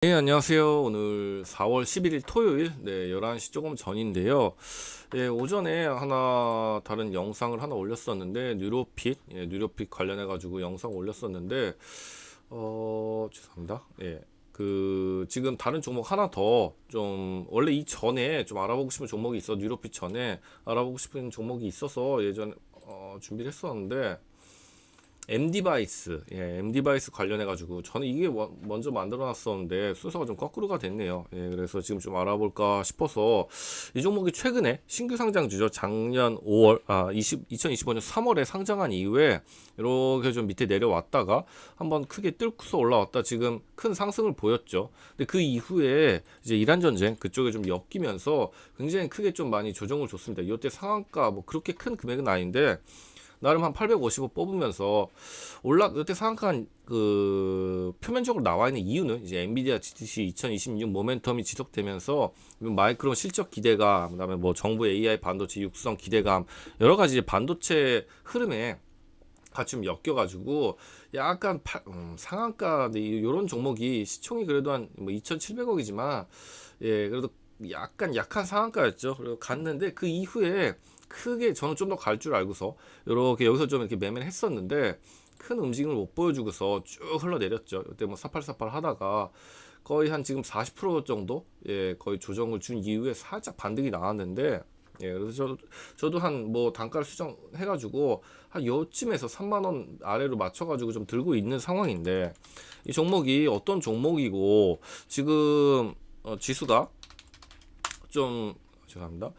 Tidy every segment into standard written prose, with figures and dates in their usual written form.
네, 안녕하세요. 오늘 4월 11일 토요일, 11시 조금 전인데요. 오전에 다른 영상을 하나 올렸었는데, 뉴로핏 관련해가지고 영상 올렸었는데, 죄송합니다. 지금 다른 종목 하나 더 원래 이 전에 좀 알아보고 싶은 종목이 뉴로핏 전에 알아보고 싶은 종목이 있어서 예전에, 준비를 했었는데, M디바이스 관련해가지고 저는 이게 먼저 만들어놨었는데 순서가 좀 거꾸로가 됐네요. 그래서 지금 좀 알아볼까 싶어서 이 종목이 최근에 신규 상장주죠. 작년 2025년 3월에 상장한 이후에 이렇게 좀 밑에 내려왔다가 한번 크게 뚫고서 올라왔다 지금 큰 상승을 보였죠. 근데 그 이후에 이제 이란 전쟁 그쪽에 좀 엮이면서 굉장히 크게 좀 많이 조정을 줬습니다. 이때 상한가 뭐 그렇게 큰 금액은 아닌데 나름 한 850원 뽑으면서 그때 상한가 표면적으로 나와 있는 이유는 이제 엔비디아 GTC 2026 모멘텀이 지속되면서 마이크론 실적 기대감, 그다음에 뭐 정부 AI 반도체 육성 기대감 여러 가지 이제 반도체 흐름에 같이 좀 엮여가지고 약간 상한가 이런 종목이 시총이 그래도 한 뭐 2,700억이지만 그래도 약간 약한 상한가였죠. 그리고 갔는데 그 이후에 크게 저는 좀 더 갈 줄 알고서 이렇게 여기서 좀 이렇게 매매를 했었는데 큰 움직임을 못 보여주고서 쭉 흘러내렸죠. 이때 뭐 사팔사팔 하다가 거의 한 지금 40% 정도 거의 조정을 준 이후에 살짝 반등이 나왔는데 그래서 저도 한 뭐 단가를 수정해가지고 한 요쯤에서 3만 원 아래로 맞춰가지고 좀 들고 있는 상황인데 이 종목이 어떤 종목이고 지금 지수가 좀 죄송합니다.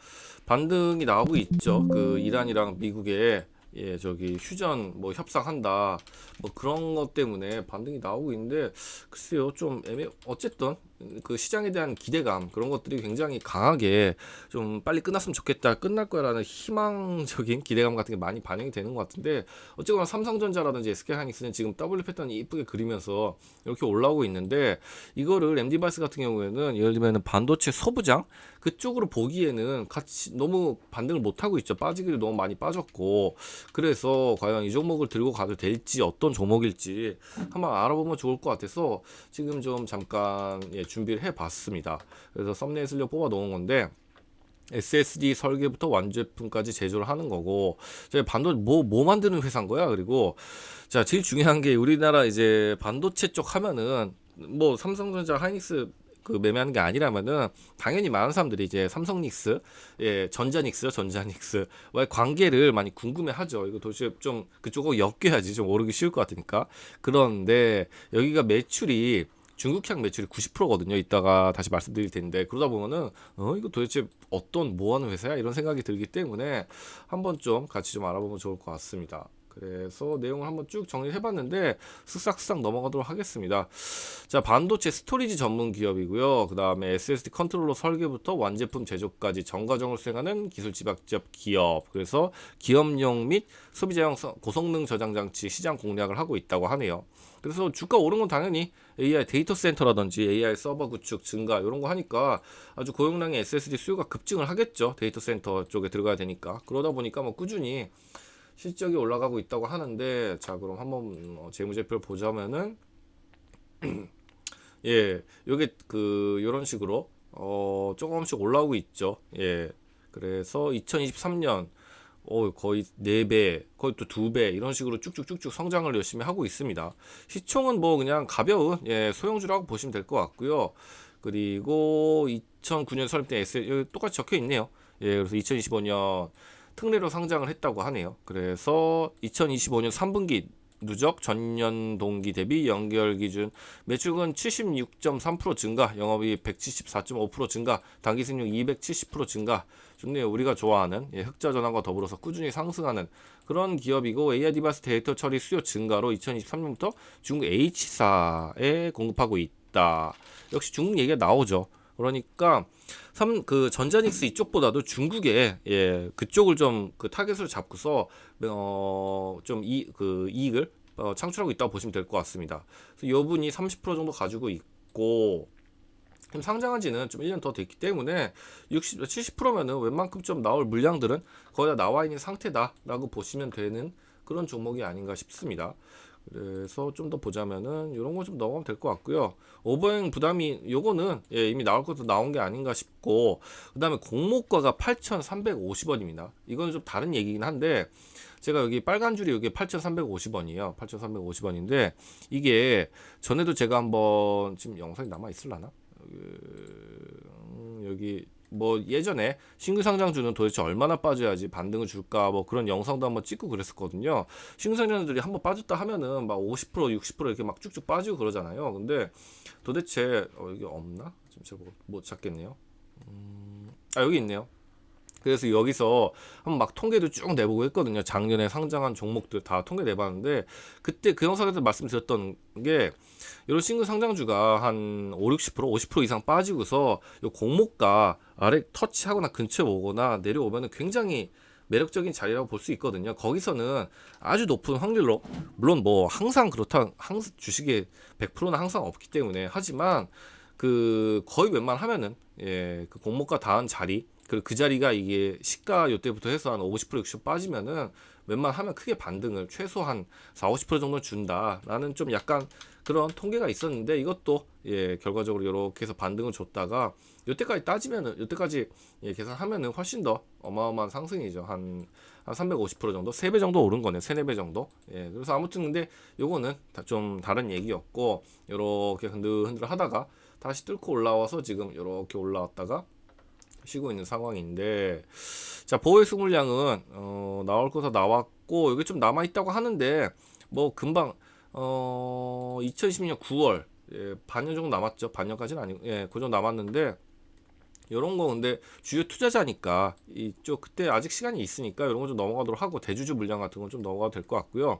반등이 나오고 있죠. 그 이란이랑 미국의 저기 휴전 뭐 협상한다 뭐 그런 것 때문에 반등이 나오고 있는데 글쎄요 좀 어쨌든 그 시장에 대한 기대감 그런 것들이 굉장히 강하게 좀 빨리 끝났으면 좋겠다 끝날 거라는 희망적인 기대감 같은 게 많이 반영이 되는 것 같은데 어쨌거나 삼성전자라든지 SK하이닉스는 지금 W 패턴이 이쁘게 그리면서 이렇게 올라오고 있는데 이거를 MD바이스 같은 경우에는 예를 들면 반도체 소부장 그쪽으로 보기에는 같이 너무 반등을 못 하고 있죠. 빠지기를 너무 많이 빠졌고 그래서 과연 이 종목을 들고 가도 될지 어떤 종목일지 한번 알아보면 좋을 것 같아서 지금 좀 잠깐 준비를 해봤습니다. 그래서 썸네일 쓰려고 뽑아 놓은 건데 SSD 설계부터 완제품까지 제조를 하는 거고 저희 뭐 만드는 회사인 거야. 그리고 자 제일 중요한 게 우리나라 이제 반도체 쪽 하면은 뭐 삼성전자 하이닉스 매매하는 게 아니라면은 당연히 많은 사람들이 이제 삼성닉스, 전자닉스와의 관계를 많이 궁금해하죠. 이거 도대체 좀 그쪽하고 엮여야지 좀 오르기 쉬울 것 같으니까. 그런데 여기가 매출이 중국향 매출이 90%거든요. 이따가 다시 말씀드릴 텐데 그러다 보면은 이거 도대체 뭐 하는 회사야? 이런 생각이 들기 때문에 한번 좀 같이 좀 알아보면 좋을 것 같습니다. 그래서 내용을 한번 쭉 정리해 봤는데 쓱싹쓱싹 넘어가도록 하겠습니다. 자, 반도체 스토리지 전문 기업이고요. 그 다음에 SSD 컨트롤러 설계부터 완제품 제조까지 전 과정을 수행하는 기술 집약적 기업. 그래서 기업용 및 소비자용 고성능 저장 장치 시장 공략을 하고 있다고 하네요. 그래서 주가 오른 건 당연히 AI 데이터 센터라든지 AI 서버 구축 증가 이런 거 하니까 아주 고용량의 SSD 수요가 급증을 하겠죠. 데이터 센터 쪽에 들어가야 되니까. 그러다 보니까 뭐 꾸준히 실적이 올라가고 있다고 하는데 자 그럼 한번 재무제표를 보자면은 요게 요런 식으로 조금씩 올라오고 있죠. 그래서 2023년 거의 4배, 거의 또 2배 이런 식으로 쭉쭉쭉쭉 성장을 열심히 하고 있습니다. 시총은 뭐 그냥 가벼운 소형주라고 보시면 될 것 같고요. 그리고 2009년 설립된 여기 똑같이 적혀 있네요. 그래서 2025년 특례로 상장을 했다고 하네요. 그래서 2025년 3분기 누적 전년 동기 대비 연결 기준 매출은 76.3% 증가, 영업이익 174.5% 증가, 당기 수익률 270% 증가. 좋네요. 우리가 좋아하는 흑자 전환과 더불어서 꾸준히 상승하는 그런 기업이고 AI 디바이스 데이터 처리 수요 증가로 2023년부터 중국 H사에 공급하고 있다. 역시 중국 얘기가 나오죠. 그러니까 전자닉스 이쪽보다도 중국에 그쪽을 좀 타겟으로 잡고서 좀 이익을 창출하고 있다고 보시면 될 것 같습니다. 그래서 이 분이 30% 정도 가지고 있고 상장한 지는 좀 1년 더 됐기 때문에 70%면은 웬만큼 좀 나올 물량들은 거의 다 나와 있는 상태다라고 보시면 되는 그런 종목이 아닌가 싶습니다. 그래서 좀 더 보자면은 이런 거 좀 넘어가면 될 것 같고요. 오버행 부담이 요거는 예, 이미 나올 것도 나온 게 아닌가 싶고, 그다음에 공모가가 8,350원입니다. 이건 좀 다른 얘기긴 한데, 제가 여기 빨간 줄이 여기 8,350원이에요. 8,350원인데 이게 전에도 제가 한번 지금 영상이 남아 있을라나? 여기 뭐 예전에 신규 상장주는 도대체 얼마나 빠져야지 반등을 줄까 뭐 그런 영상도 한번 찍고 그랬었거든요. 신규 상장주들이 한번 빠졌다 하면은 막 50% 60% 이렇게 막 쭉쭉 빠지고 그러잖아요. 근데 도대체 이게 없나? 지금 제가 못 찾겠네요. 아 여기 있네요. 그래서 여기서 한번 막 통계도 쭉 내보고 했거든요. 작년에 상장한 종목들 다 통계 내봤는데, 그때 그 영상에서 말씀드렸던 게 이런 신규 상장주가 한 5, 60%, 50% 이상 빠지고서 요 공모가 아래 터치하거나 근처에 오거나 내려오면은 굉장히 매력적인 자리라고 볼 수 있거든요. 거기서는 아주 높은 확률로, 물론 뭐 항상 그렇다, 항상 주식에 100%는 항상 없기 때문에, 하지만 그 거의 웬만하면은 예, 그 공모가 닿은 자리, 그리고 그 자리가 이게 시가 요때부터 해서 한 50% 60% 빠지면은 웬만하면 크게 반등을 최소한 4, 50% 정도 준다라는 좀 약간 그런 통계가 있었는데, 이것도 예, 결과적으로 이렇게 해서 반등을 줬다가 요때까지 따지면은, 요때까지 예, 계산하면은 훨씬 더 어마어마한 상승이죠. 한 350% 정도, 3배 정도 오른 거네요. 3, 4배 정도. 예, 그래서 아무튼 근데 요거는 좀 다른 얘기였고, 요렇게 흔들흔들 하다가 다시 뚫고 올라와서 지금 요렇게 올라왔다가 쉬고 있는 상황인데, 자 보호액수 물량은 나올 거 다 나왔고, 여기 좀 남아 있다고 하는데 뭐 금방 2020년 9월 예, 반년 정도 남았죠. 반년까지는 아니고 예, 그 정도 남았는데, 이런 거 근데 주요 투자자니까 이쪽 그때 아직 시간이 있으니까 이런 거 좀 넘어가도록 하고, 대주주 물량 같은 건 좀 넘어가도 될 것 같고요.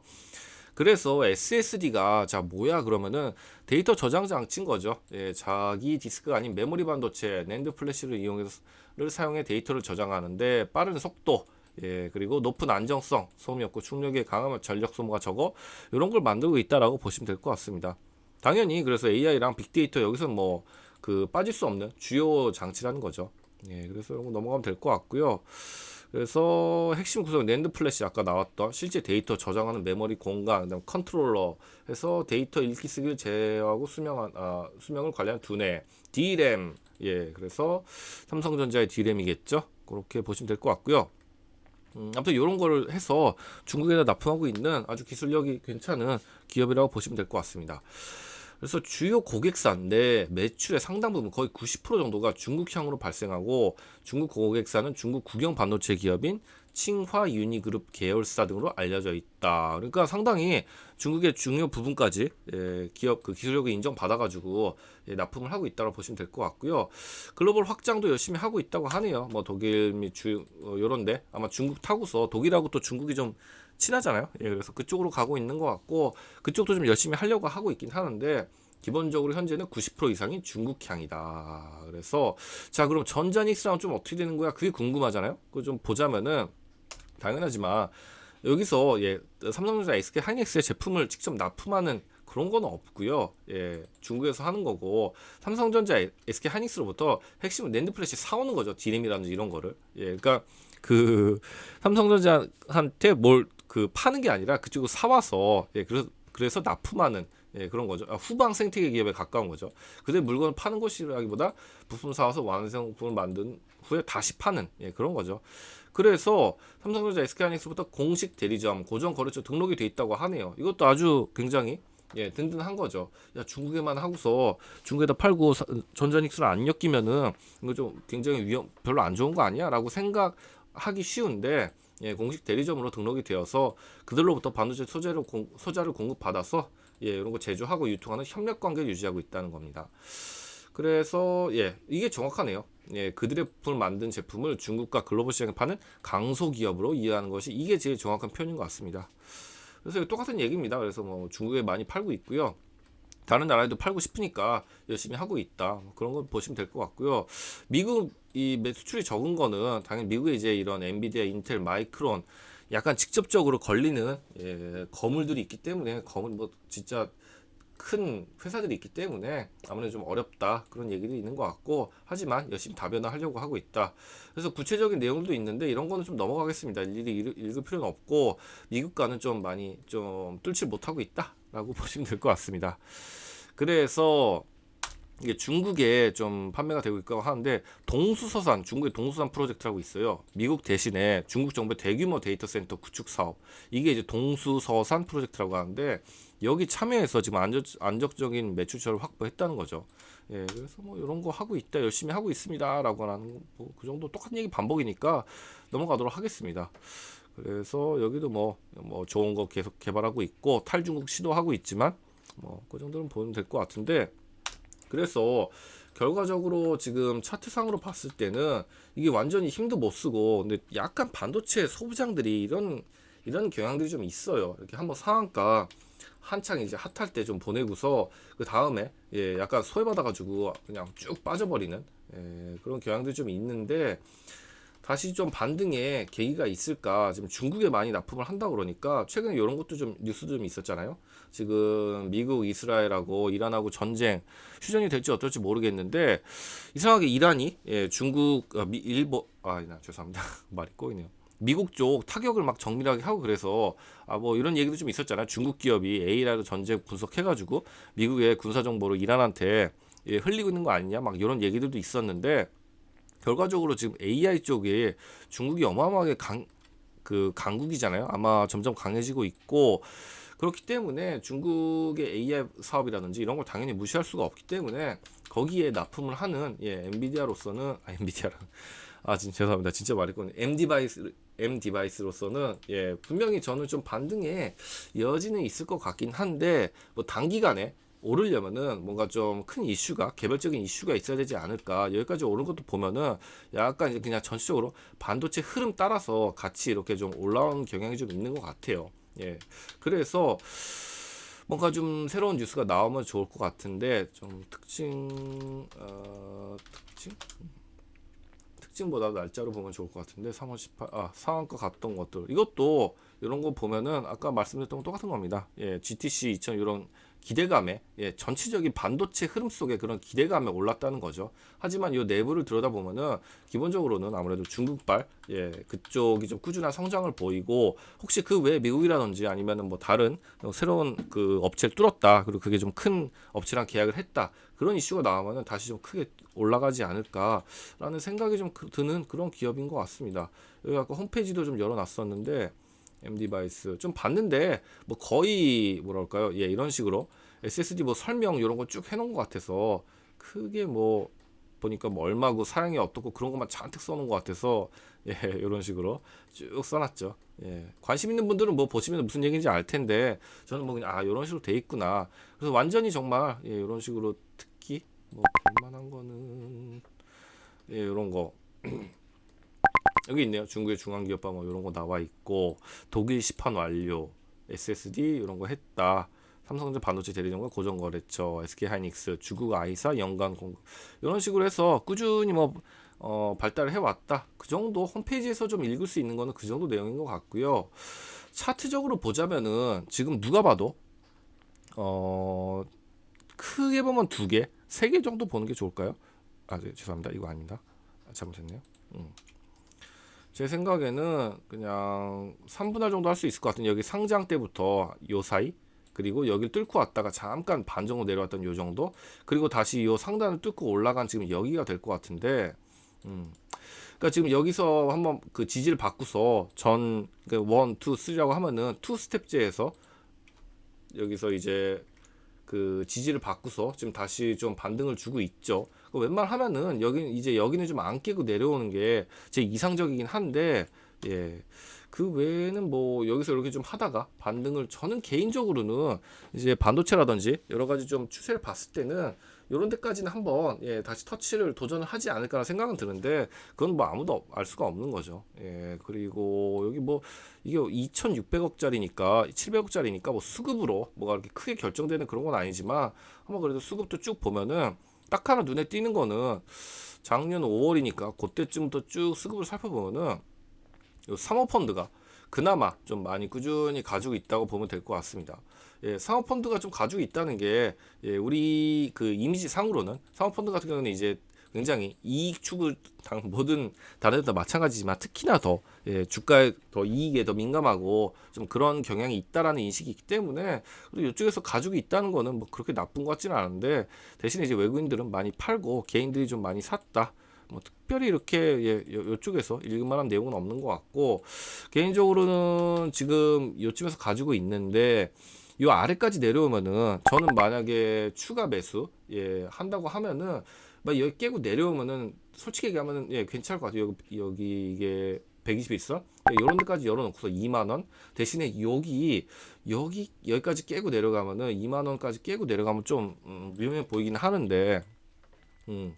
그래서 SSD가 자 뭐야 그러면은 데이터 저장 장치인 거죠. 예, 자기 디스크가 아닌 메모리 반도체 낸드 플래시를 이용해서 사용해 데이터를 저장하는데 빠른 속도, 예, 그리고 높은 안정성, 소음이 없고 충격에 강하면 전력 소모가 적어, 이런 걸 만들고 있다라고 보시면 될 것 같습니다. 당연히 그래서 AI랑 빅데이터 여기서 뭐 그 빠질 수 없는 주요 장치라는 거죠. 예, 그래서 이런 거 넘어가면 될 것 같고요. 그래서 핵심 구성 낸드 플래시, 아까 나왔던 실제 데이터 저장하는 메모리 공간, 그다음 컨트롤러 해서 데이터 읽기 쓰기를 제어하고 수명을 관리하는 두뇌 D램. 예, 그래서 삼성전자의 D램이겠죠. 그렇게 보시면 될 것 같고요. 아무튼 이런 거를 해서 중국에다 납품하고 있는 아주 기술력이 괜찮은 기업이라고 보시면 될 것 같습니다. 그래서 주요 고객사인데 매출의 상당 부분, 거의 90% 정도가 중국향으로 발생하고, 중국 고객사는 중국 국영 반도체 기업인 칭화 유니그룹 계열사 등으로 알려져 있다. 그러니까 상당히 중국의 중요 부분까지 예, 기업 그 기술력을 인정받아가지고 예, 납품을 하고 있다고 보시면 될 것 같고요. 글로벌 확장도 열심히 하고 있다고 하네요. 뭐 독일 및 요런데 아마 중국 타고서, 독일하고 또 중국이 좀 친하잖아요. 예, 그래서 그쪽으로 가고 있는 것 같고, 그쪽도 좀 열심히 하려고 하고 있긴 하는데, 기본적으로 현재는 90% 이상이 중국향이다. 그래서 자 그럼 전자닉스랑 좀 어떻게 되는 거야? 그게 궁금하잖아요. 그거 좀 보자면은 당연하지만 여기서 예, 삼성전자 SK 하이닉스의 제품을 직접 납품하는 그런 건 없고요. 예, 중국에서 하는 거고, 삼성전자 SK 하이닉스로부터 핵심은 낸드 플래시 사오는 거죠. 디램이라든지 이런 거를. 예, 그러니까 그 삼성전자한테 뭘 그 파는 게 아니라 그쪽으로 사와서 예, 그래서 납품하는 예, 그런 거죠. 후방 생태계 기업에 가까운 거죠. 그들 물건을 파는 곳이라기보다 부품 사와서 완성품을 만든 후에 다시 파는 예, 그런 거죠. 그래서 삼성전자 SK하이닉스부터 공식 대리점, 고정 거래처 등록이 돼 있다고 하네요. 이것도 아주 굉장히 예, 든든한 거죠. 야, 중국에만 하고서 중국에다 팔고 전자닉스를 안 엮이면은 이거 좀 굉장히 별로 안 좋은 거 아니야?라고 생각하기 쉬운데, 예, 공식 대리점으로 등록이 되어서 그들로부터 반도체 소재를 공급받아서 예, 이런 거 제조하고 유통하는 협력 관계를 유지하고 있다는 겁니다. 그래서 예, 이게 정확하네요. 예, 그들의 부품을 만든 제품을 중국과 글로벌 시장에 파는 강소 기업으로 이해하는 것이 이게 제일 정확한 표현인 것 같습니다. 그래서 똑같은 얘기입니다. 그래서 뭐 중국에 많이 팔고 있고요. 다른 나라에도 팔고 싶으니까 열심히 하고 있다. 뭐 그런 거 보시면 될 것 같고요. 미국 이 매수출이 적은 거는 당연히 미국에 이제 이런 엔비디아, 인텔, 마이크론 약간 직접적으로 걸리는 예, 거물들이 있기 때문에, 거물 뭐 진짜 큰 회사들이 있기 때문에 아무래도 좀 어렵다 그런 얘기도 있는 것 같고, 하지만 열심히 다변화하려고 하고 있다. 그래서 구체적인 내용도 있는데 이런 거는 좀 넘어가겠습니다. 일일이 읽을 필요는 없고, 미국과는 좀 많이 좀 뚫지 못하고 있다라고 보시면 될 것 같습니다. 그래서 이게 중국에 좀 판매가 되고 있다고 하는데, 동수서산, 중국의 동수산 프로젝트라고 있어요. 미국 대신에 중국 정부의 대규모 데이터 센터 구축 사업, 이게 이제 동수서산 프로젝트라고 하는데, 여기 참여해서 지금 안정적인 매출처를 확보했다는 거죠. 예, 그래서 뭐 이런 거 하고 있다, 열심히 하고 있습니다라고 하는 뭐그 정도 똑같은 얘기 반복이니까 넘어가도록 하겠습니다. 그래서 여기도 뭐 좋은 거 계속 개발하고 있고, 탈중국 시도하고 있지만 뭐 그 정도는 보면 될 것 같은데, 그래서 결과적으로 지금 차트상으로 봤을 때는 이게 완전히 힘도 못 쓰고, 근데 약간 반도체 소부장들이 이런 경향들이 좀 있어요. 이렇게 한번 상한가 한창 이제 핫할 때 좀 보내고서 그 다음에 약간 소외받아가지고 그냥 쭉 빠져버리는 그런 경향들이 좀 있는데, 다시 좀 반등의 계기가 있을까? 지금 중국에 많이 납품을 한다 그러니까 최근에 이런 것도 좀 뉴스도 좀 있었잖아요. 지금 미국, 이스라엘하고 이란하고 전쟁 휴전이 될지 어떨지 모르겠는데, 이상하게 이란이 중국, 일본, 죄송합니다. 말이 꼬이네요. 미국 쪽 타격을 막 정밀하게 하고, 그래서 뭐 이런 얘기도 좀 있었잖아요. 중국 기업이 AI로 전쟁 분석해가지고 미국의 군사 정보를 이란한테 흘리고 있는 거 아니냐, 막 이런 얘기들도 있었는데, 결과적으로 지금 AI 쪽에 중국이 어마어마하게 강국이잖아요. 아마 점점 강해지고 있고, 그렇기 때문에 중국의 AI 사업이라든지 이런 걸 당연히 무시할 수가 없기 때문에 거기에 납품을 하는 엔비디아로서는 엔비디아랑 진짜 죄송합니다. 진짜 말했거든요. M 디바이스로서는 분명히 저는 좀 반등의 여지는 있을 것 같긴 한데, 뭐 단기간에 오르려면은 뭔가 좀 큰 이슈가, 개별적인 이슈가 있어야 되지 않을까. 여기까지 오른 것도 보면은 약간 이제 그냥 전체적으로 반도체 흐름 따라서 같이 이렇게 좀 올라온 경향이 좀 있는 것 같아요. 그래서 뭔가 좀 새로운 뉴스가 나오면 좋을 것 같은데, 좀 특징보다 날짜로 보면 좋을 것 같은데, 3월 18, 상한가 갔던 것들, 이것도 이런 거 보면은 아까 말씀드렸던 건 똑같은 겁니다. GTC 2000 이런 기대감에, 전체적인 반도체 흐름 속에 그런 기대감에 올랐다는 거죠. 하지만 이 내부를 들여다보면은 기본적으로는 아무래도 중국발, 그쪽이 좀 꾸준한 성장을 보이고, 혹시 그 외에 미국이라든지 아니면은 뭐 다른 새로운 그 업체를 뚫었다, 그리고 그게 좀 큰 업체랑 계약을 했다, 그런 이슈가 나오면은 다시 좀 크게 올라가지 않을까라는 생각이 좀 드는 그런 기업인 것 같습니다. 여기 아까 홈페이지도 좀 열어놨었는데, MD바이스 좀 봤는데 뭐 거의 뭐랄까요, 이런 식으로 SSD 뭐 설명 이런 거 쭉 해놓은 것 같아서, 크게 뭐 보니까 뭐 얼마고 사양이 어떻고 그런 것만 잔뜩 써놓은 것 같아서 이런 식으로 쭉 써놨죠. 관심 있는 분들은 뭐 보시면 무슨 얘기인지 알 텐데, 저는 뭐 그냥 이런 식으로 돼 있구나. 그래서 완전히 정말 이런 식으로, 특히 뭐 볼만한 거는 이런 거 여기 있네요. 중국의 중앙기업방 뭐 이런 거 나와 있고, 독일 시판 완료, SSD 이런 거 했다. 삼성전자 반도체 대리점과 고정거래처, SK하이닉스, 중국 아이사, 연간 공급, 이런 식으로 해서 꾸준히 뭐 발달을 해왔다. 그 정도 홈페이지에서 좀 읽을 수 있는 거는 그 정도 내용인 것 같고요. 차트적으로 보자면은 지금 누가 봐도 크게 보면 두 개, 세 개 정도 보는 게 좋을까요? 죄송합니다. 이거 아닙니다. 잘못했네요. 제 생각에는 그냥 3분할 정도 할 수 있을 것 같은데, 여기 상장 때부터 요 사이, 그리고 여기를 뚫고 왔다가 잠깐 반 정도 내려왔던 요 정도, 그리고 다시 요 상단을 뚫고 올라간 지금 여기가 될 것 같은데, 그러니까 지금 여기서 한번 그 지지를 바꾸서 전 1, 2, 3라고 하면은 2스텝제에서 여기서 이제 그 지지를 바꾸서 지금 다시 좀 반등을 주고 있죠. 웬만하면은 여기는 좀 안 깨고 내려오는 게 제 이상적이긴 한데, 그 외에는 뭐 여기서 이렇게 좀 하다가 반등을, 저는 개인적으로는 이제 반도체라든지 여러 가지 좀 추세를 봤을 때는 요런 데까지는 한번 다시 터치를 도전을 하지 않을까라는 생각은 드는데, 그건 뭐 아무도 알 수가 없는 거죠. 그리고 여기 뭐 이게 2,600억짜리니까 700억짜리니까 뭐 수급으로 뭐가 이렇게 크게 결정되는 그런 건 아니지만, 한번 그래도 수급도 쭉 보면은 딱 하나 눈에 띄는 거는, 작년 5월이니까 그때쯤부터 쭉 수급을 살펴보면은 요 사모펀드가 그나마 좀 많이 꾸준히 가지고 있다고 보면 될 것 같습니다. 예, 사모펀드가 좀 가지고 있다는 게 예, 우리 그 이미지 상으로는 사모펀드 같은 경우는 이제 굉장히 이익 추구 당 모든 다른 데도 마찬가지지만 특히나 더 예, 주가에 더 이익에 더 민감하고 좀 그런 경향이 있다라는 인식이 있기 때문에 그리고 이쪽에서 가지고 있다는 거는 뭐 그렇게 나쁜 것 같지는 않은데 대신에 이제 외국인들은 많이 팔고 개인들이 좀 많이 샀다. 뭐 특별히 이렇게 예, 이쪽에서 읽을 만한 내용은 없는 것 같고 개인적으로는 지금 이쯤에서 가지고 있는데 이 아래까지 내려오면은 저는 만약에 추가 매수 예, 한다고 하면은 막 여기 깨고 내려오면은 솔직히 얘기하면은 예, 괜찮을 것 같아요. 여기 이게 121선 이런 데까지 열어놓고서 2만 원 대신에 여기까지 깨고 내려가면은 2만 원까지 깨고 내려가면 좀 위험해 보이긴 하는데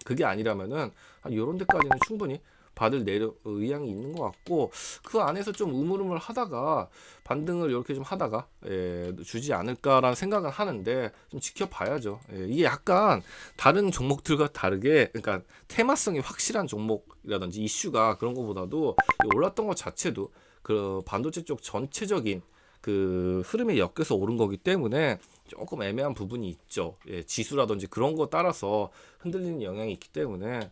그게 아니라면은 한 요런 데까지는 충분히 받을 의향이 있는 것 같고 그 안에서 좀 우물우물 하다가 반등을 이렇게 좀 하다가 예, 주지 않을까라는 생각은 하는데 좀 지켜봐야죠. 예, 이게 약간 다른 종목들과 다르게 그러니까 테마성이 확실한 종목이라든지 이슈가 그런 것보다도 올랐던 것 자체도 그 반도체 쪽 전체적인 그 흐름에 엮여서 오른 거기 때문에 조금 애매한 부분이 있죠. 예, 지수라든지 그런 거 따라서 흔들리는 영향이 있기 때문에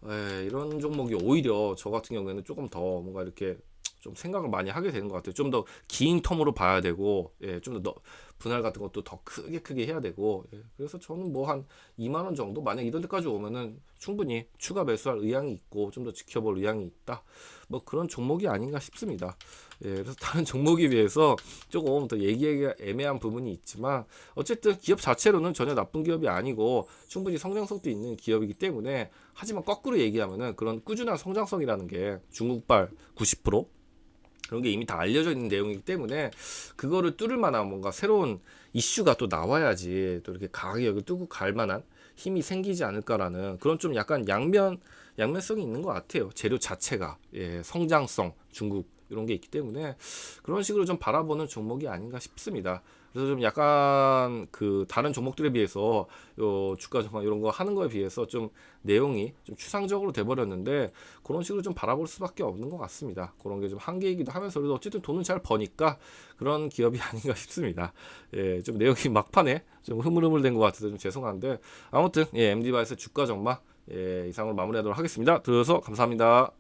예, 이런 종목이 오히려 저 같은 경우에는 조금 더 뭔가 이렇게 좀 생각을 많이 하게 되는 것 같아요. 좀 더 긴 텀으로 봐야 되고, 예, 좀 더 분할 같은 것도 더 크게 해야 되고, 예, 그래서 저는 뭐 한 2만 원 정도 만약 이런 데까지 오면은 충분히 추가 매수할 의향이 있고 좀 더 지켜볼 의향이 있다. 뭐 그런 종목이 아닌가 싶습니다. 예, 그래서 다른 종목에 비해서 조금 더 얘기하기가 애매한 부분이 있지만 어쨌든 기업 자체로는 전혀 나쁜 기업이 아니고 충분히 성장성도 있는 기업이기 때문에 하지만 거꾸로 얘기하면은 그런 꾸준한 성장성이라는 게 중국발 90% 그런 게 이미 다 알려져 있는 내용이기 때문에 그거를 뚫을 만한 뭔가 새로운 이슈가 또 나와야지 또 이렇게 강하게 여기 뚫고 갈 만한 힘이 생기지 않을까라는 그런 좀 약간 양면성이 있는 것 같아요. 재료 자체가 예, 성장성 중국 이런 게 있기 때문에 그런 식으로 좀 바라보는 종목이 아닌가 싶습니다. 그래서 좀 약간 그 다른 종목들에 비해서 요 주가 전망 이런 거 하는 거에 비해서 좀 내용이 좀 추상적으로 돼 버렸는데 그런 식으로 좀 바라볼 수밖에 없는 것 같습니다. 그런 게 좀 한계이기도 하면서 그래도 어쨌든 돈은 잘 버니까 그런 기업이 아닌가 싶습니다. 예, 좀 내용이 막판에 좀 흐물흐물된 것 같아서 좀 죄송한데 아무튼 예, MD바이스 주가 전망 예, 이상으로 마무리하도록 하겠습니다. 들어서 감사합니다.